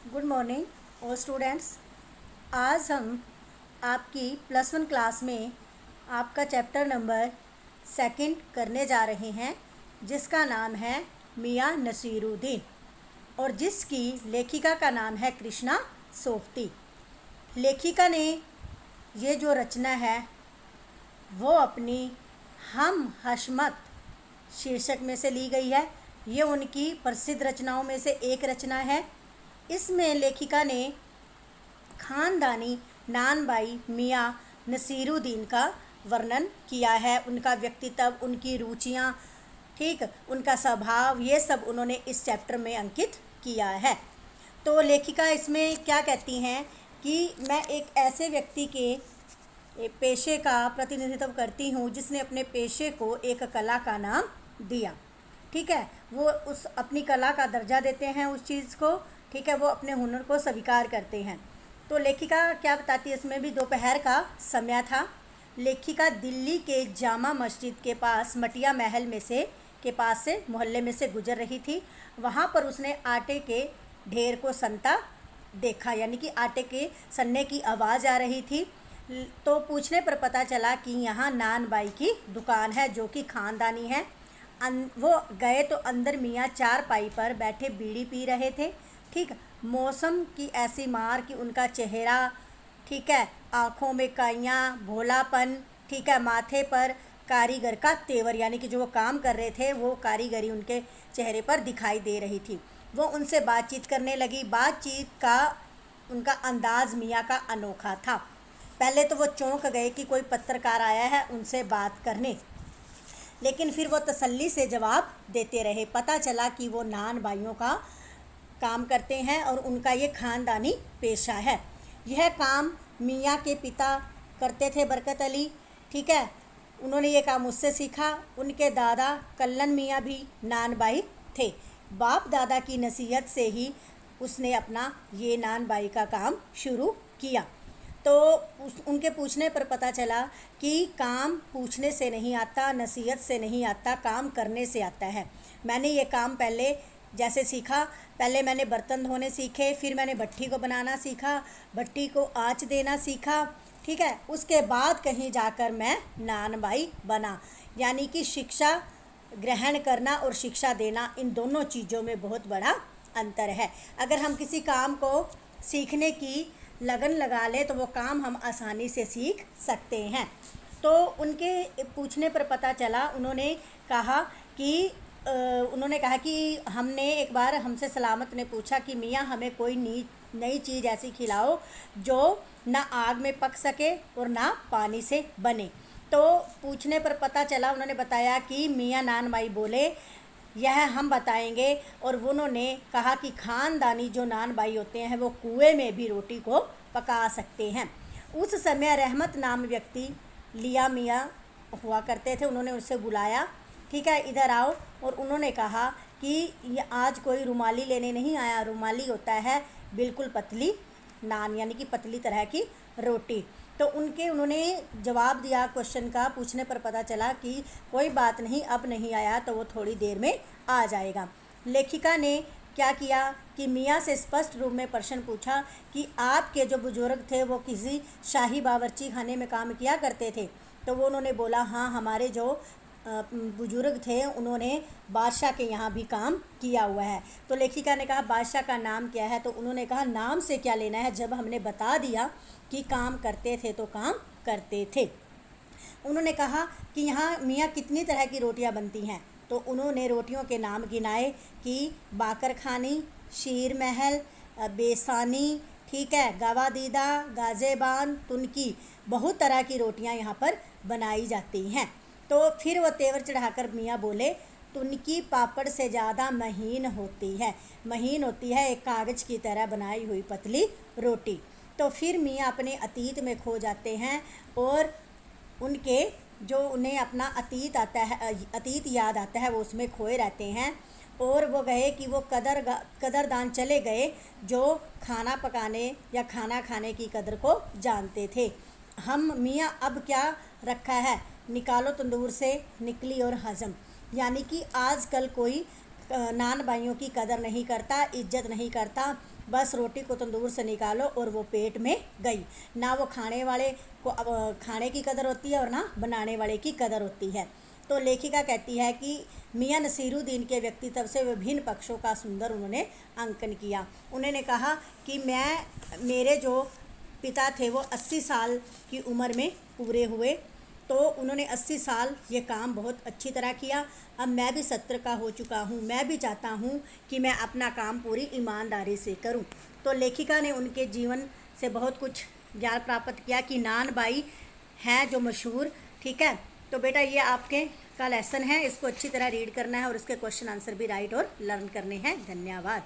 Good morning और students. आज हम आपकी +1 क्लास में आपका चैप्टर नंबर 2 करने जा रहे हैं, जिसका नाम है मियां नसीरुद्दीन और जिसकी लेखिका का नाम है कृष्णा सोफ्ती। लेखिका ने ये जो रचना है वो अपनी हम हशमत शीर्षक में से ली गई है। ये उनकी प्रसिद्ध रचनाओं में से एक रचना है। इसमें लेखिका ने ख़ानदानी नानबाई मियां नसीरुद्दीन का वर्णन किया है। उनका व्यक्तित्व, उनकी रुचियाँ, ठीक, उनका स्वभाव, ये सब उन्होंने इस चैप्टर में अंकित किया है। तो लेखिका इसमें क्या कहती हैं कि मैं एक ऐसे व्यक्ति के पेशे का प्रतिनिधित्व करती हूँ जिसने अपने पेशे को एक कला का नाम दिया। ठीक है, वो उस अपनी कला का दर्जा देते हैं उस चीज़ को। ठीक है, वो अपने हुनर को स्वीकार करते हैं। तो लेखिका क्या बताती है, इसमें भी दोपहर का समय था। लेखिका दिल्ली के जामा मस्जिद के पास मटिया महल में से के पास से मोहल्ले में से गुजर रही थी। वहाँ पर उसने आटे के ढेर को सनता देखा, यानी कि आटे के सनने की आवाज़ आ रही थी। तो पूछने पर पता चला कि यहाँ नानबाई की दुकान है जो कि ख़ानदानी है। वो गए तो अंदर मियाँ चारपाई पर बैठे बीड़ी पी रहे थे। ठीक, मौसम की ऐसी मार कि उनका चेहरा, ठीक है, आँखों में काइयाँ, भोलापन, ठीक है, माथे पर कारीगर का तेवर, यानी कि जो वो काम कर रहे थे वो कारीगरी उनके चेहरे पर दिखाई दे रही थी। वो उनसे बातचीत करने लगी। बातचीत का उनका अंदाज मियाँ का अनोखा था। पहले तो वो चौंक गए कि कोई पत्रकार आया है उनसे बात करने, लेकिन फिर वो तसल्ली से जवाब देते रहे। पता चला कि वो नान भाइयों का काम करते हैं और उनका ये ख़ानदानी पेशा है। यह काम मियाँ के पिता करते थे, बरकत अली। ठीक है, उन्होंने ये काम उससे सीखा। उनके दादा कल्लन मियाँ भी नानबाई थे। बाप दादा की नसीहत से ही उसने अपना ये नानबाई का काम शुरू किया। तो उनके पूछने पर पता चला कि काम पूछने से नहीं आता, नसीहत से नहीं आता, काम करने से आता है। मैंने ये काम पहले जैसे सीखा, पहले मैंने बर्तन धोने सीखे, फिर मैंने भट्टी को बनाना सीखा, भट्टी को आँच देना सीखा। ठीक है, उसके बाद कहीं जाकर मैं नानबाई बना। यानी कि शिक्षा ग्रहण करना और शिक्षा देना, इन दोनों चीज़ों में बहुत बड़ा अंतर है। अगर हम किसी काम को सीखने की लगन लगा ले तो वो काम हम आसानी से सीख सकते हैं। तो उनके पूछने पर पता चला, उन्होंने कहा कि हमने एक बार हमसे सलामत ने पूछा कि मियाँ हमें कोई नई चीज़ ऐसी खिलाओ जो ना आग में पक सके और ना पानी से बने। तो पूछने पर पता चला, उन्होंने बताया कि मियाँ नानबाई बोले यह हम बताएंगे। और उन्होंने कहा कि ख़ानदानी जो नानबाई होते हैं वो कुएं में भी रोटी को पका सकते हैं। उस समय रहमत नाम व्यक्ति लिया मियाँ हुआ करते थे। उन्होंने उससे बुलाया, ठीक है, इधर आओ। और उन्होंने कहा कि ये आज कोई रुमाली लेने नहीं आया। रुमाली होता है बिल्कुल पतली नान, यानी कि पतली तरह की रोटी। तो उन्होंने जवाब दिया क्वेश्चन का। पूछने पर पता चला कि कोई बात नहीं, अब नहीं आया तो वो थोड़ी देर में आ जाएगा। लेखिका ने क्या किया कि मियाँ से स्पष्ट रूप में प्रश्न पूछा कि आपके जो बुजुर्ग थे वो किसी शाही बावर्ची खाने में काम किया करते थे। तो वो उन्होंने बोला हाँ, हमारे जो बुजुर्ग थे उन्होंने बादशाह के यहाँ भी काम किया हुआ है। तो लेखिका ने कहा बादशाह का नाम क्या है? तो उन्होंने कहा नाम से क्या लेना है, जब हमने बता दिया कि काम करते थे तो काम करते थे। उन्होंने कहा कि यहाँ मियाँ कितनी तरह की रोटियाँ बनती हैं। तो उन्होंने रोटियों के नाम गिनाए कि बाकर खानी, शीर महल, बेसानी, ठीक है, गवादीदा, गाजेबान, तुनकी, बहुत तरह की रोटियाँ यहाँ पर बनाई जाती हैं। तो फिर वो तेवर चढ़ाकर मियाँ बोले तुनकी पापड़ से ज़्यादा महीन होती है। महीन होती है एक कागज़ की तरह बनाई हुई पतली रोटी। तो फिर मियाँ अपने अतीत में खो जाते हैं और उनके जो उन्हें अपना अतीत याद आता है वो उसमें खोए रहते हैं। और वो गए कि वो कदरदान चले गए जो खाना पकाने या खाना खाने की कदर को जानते थे। हम मियाँ अब क्या रखा है, निकालो तंदूर से निकली और हज़म, यानी कि आजकल कोई नान भाइयों की कदर नहीं करता, इज्जत नहीं करता, बस रोटी को तंदूर से निकालो और वो पेट में गई। ना वो खाने वाले को खाने की कदर होती है और ना बनाने वाले की कदर होती है। तो लेखिका कहती है कि मियां नसीरुद्दीन के व्यक्तित्व से विभिन्न पक्षों का सुंदर उन्होंने अंकन किया। उन्होंने कहा कि मेरे जो पिता थे वो 80 साल की उम्र में पूरे हुए, तो उन्होंने 80 साल ये काम बहुत अच्छी तरह किया। अब मैं भी 70 का हो चुका हूँ, मैं भी चाहता हूँ कि मैं अपना काम पूरी ईमानदारी से करूँ। तो लेखिका ने उनके जीवन से बहुत कुछ ज्ञान प्राप्त किया कि नान बाई हैं जो मशहूर। ठीक है, तो बेटा ये आपके का लेसन है, इसको अच्छी तरह रीड करना है और इसके क्वेश्चन आंसर भी राइट और लर्न करने हैं। धन्यवाद।